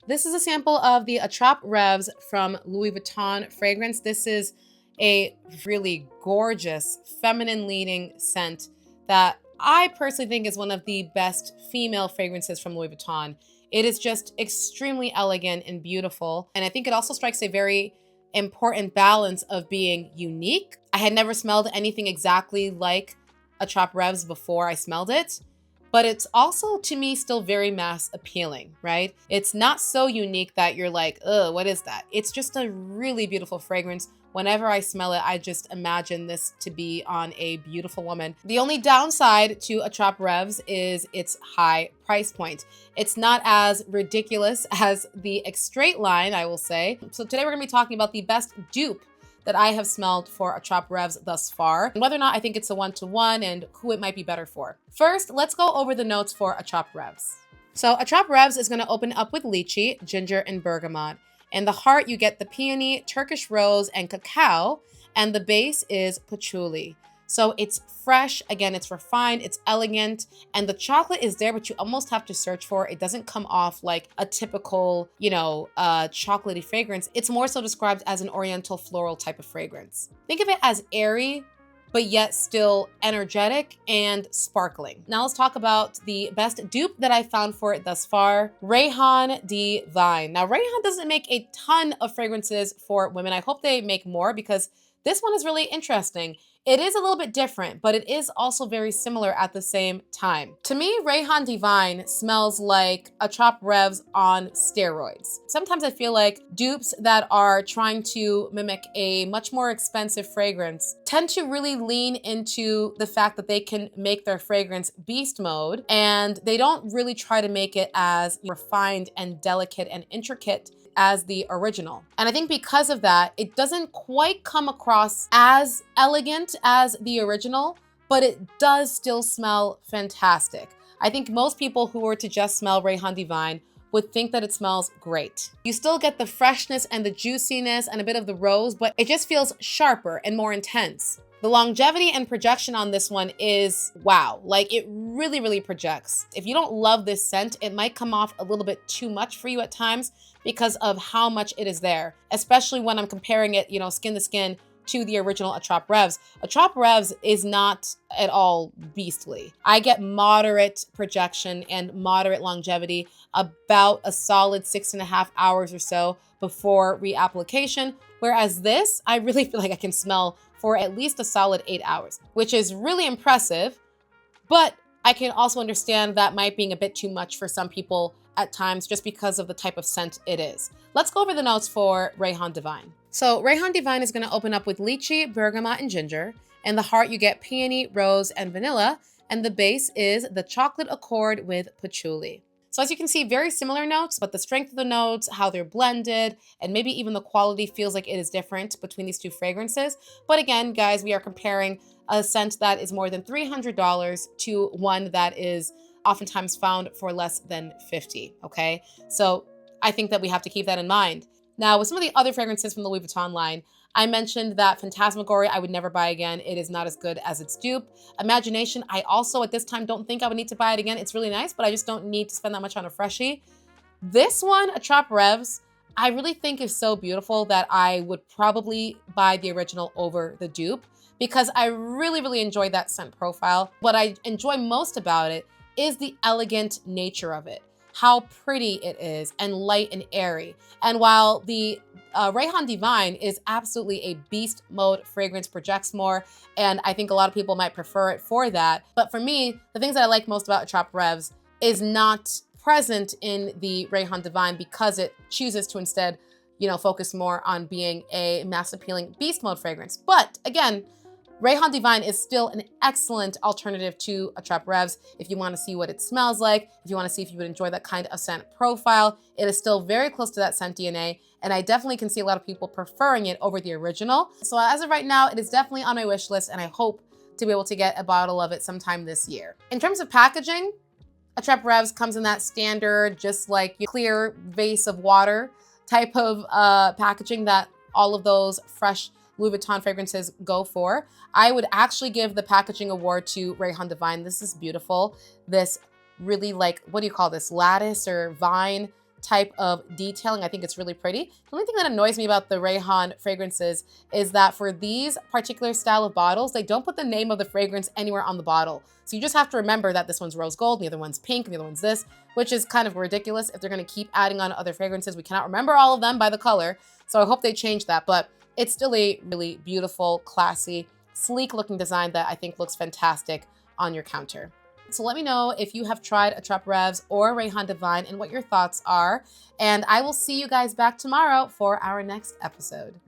This is a sample of the Attrape-Rêves from Louis Vuitton fragrance. This is a really gorgeous, feminine leading scent that I personally think is one of the best female fragrances from Louis Vuitton. It is just extremely elegant and beautiful. And I think it also strikes a very important balance of being unique. I had never smelled anything exactly like Attrape-Rêves before I smelled it, but it's also, to me, still very mass appealing, right? It's not so unique that you're like, ugh, what is that? It's just a really beautiful fragrance. Whenever I smell it, I just imagine this to be on a beautiful woman. The only downside to Attrape-Rêves is its high price point. It's not as ridiculous as the Extrait line, I will say. So today we're gonna be talking about the best dupe that I have smelled for Attrape-Rêves thus far, and whether or not I think it's a one-to-one and who it might be better for. First, let's go over the notes for Attrape-Rêves. So Attrape-Rêves is gonna open up with lychee, ginger, and bergamot. In the heart, you get the peony, Turkish rose, and cacao, and the base is patchouli. So it's fresh, again, it's refined, it's elegant, and the chocolate is there, but you almost have to search for it. It doesn't come off like a typical, chocolatey fragrance. It's more so described as an oriental floral type of fragrance. Think of it as airy, but yet still energetic and sparkling. Now let's talk about the best dupe that I found for it thus far, Rayhaan Divine. Now Rayhaan doesn't make a ton of fragrances for women. I hope they make more because this one is really interesting. It is a little bit different, but it is also very similar at the same time. To me, Rayhaan Divine smells like Attrape-Rêves on steroids. Sometimes I feel like dupes that are trying to mimic a much more expensive fragrance tend to really lean into the fact that they can make their fragrance beast mode, and they don't really try to make it as refined and delicate and intricate as the original. And I think because of that, it doesn't quite come across as elegant as the original, but it does still smell fantastic. I think most people who were to just smell Rayhaan Divine would think that it smells great. You still get the freshness and the juiciness and a bit of the rose, but it just feels sharper and more intense. The longevity and projection on this one is wow. Like, it really, really projects. If you don't love this scent, it might come off a little bit too much for you at times because of how much it is there, especially when I'm comparing it, skin to skin to the original Attrape-Rêves. Attrape-Rêves is not at all beastly. I get moderate projection and moderate longevity, about a solid 6.5 hours or so before reapplication, whereas this, I really feel like I can smell for at least a solid 8 hours, which is really impressive, but I can also understand that might being a bit too much for some people at times just because of the type of scent it is. Let's go over the notes for Rayhaan Divine. So Rayhaan Divine is gonna open up with lychee, bergamot, and ginger. In the heart, you get peony, rose, and vanilla, and the base is the chocolate accord with patchouli. So as you can see, very similar notes, but the strength of the notes, how they're blended, and maybe even the quality feels like it is different between these two fragrances. But again, guys, we are comparing a scent that is more than $300 to one that is oftentimes found for less than $50, okay? So I think that we have to keep that in mind. Now, with some of the other fragrances from the Louis Vuitton line, I mentioned that Phantasmagoria I would never buy again. It is not as good as its dupe. Imagination, I also at this time don't think I would need to buy it again. It's really nice, but I just don't need to spend that much on a freshie. This one, Attrape-Rêves, I really think is so beautiful that I would probably buy the original over the dupe because I really, really enjoy that scent profile. What I enjoy most about it is the elegant nature of it, how pretty it is and light and airy. And while the Rayhaan Divine is absolutely a beast mode fragrance, projects more, and I think a lot of people might prefer it for that. But for me, the things that I like most about Attrape-Rêves is not present in the Rayhaan Divine because it chooses to instead, focus more on being a mass appealing beast mode fragrance. But again, Rayhaan Divine is still an excellent alternative to Attrape-Rêves if you want to see what it smells like, if you want to see if you would enjoy that kind of scent profile. It is still very close to that scent DNA, and I definitely can see a lot of people preferring it over the original. So as of right now, it is definitely on my wish list, and I hope to be able to get a bottle of it sometime this year. In terms of packaging, Attrape-Rêves comes in that standard, just like clear vase of water type of packaging that all of those fresh Louis Vuitton fragrances go for. I would actually give the packaging award to Rayhaan Divine. This is beautiful. This really what do you call this? Lattice or vine type of detailing. I think it's really pretty. The only thing that annoys me about the Rayhaan fragrances is that for these particular style of bottles, they don't put the name of the fragrance anywhere on the bottle. So you just have to remember that this one's rose gold, and the other one's pink, and the other one's this, which is kind of ridiculous if they're gonna keep adding on other fragrances. We cannot remember all of them by the color, so I hope they change that. But it's still a really beautiful, classy, sleek looking design that I think looks fantastic on your counter. So let me know if you have tried Attrape-Rêves or Rayhaan Divine and what your thoughts are. And I will see you guys back tomorrow for our next episode.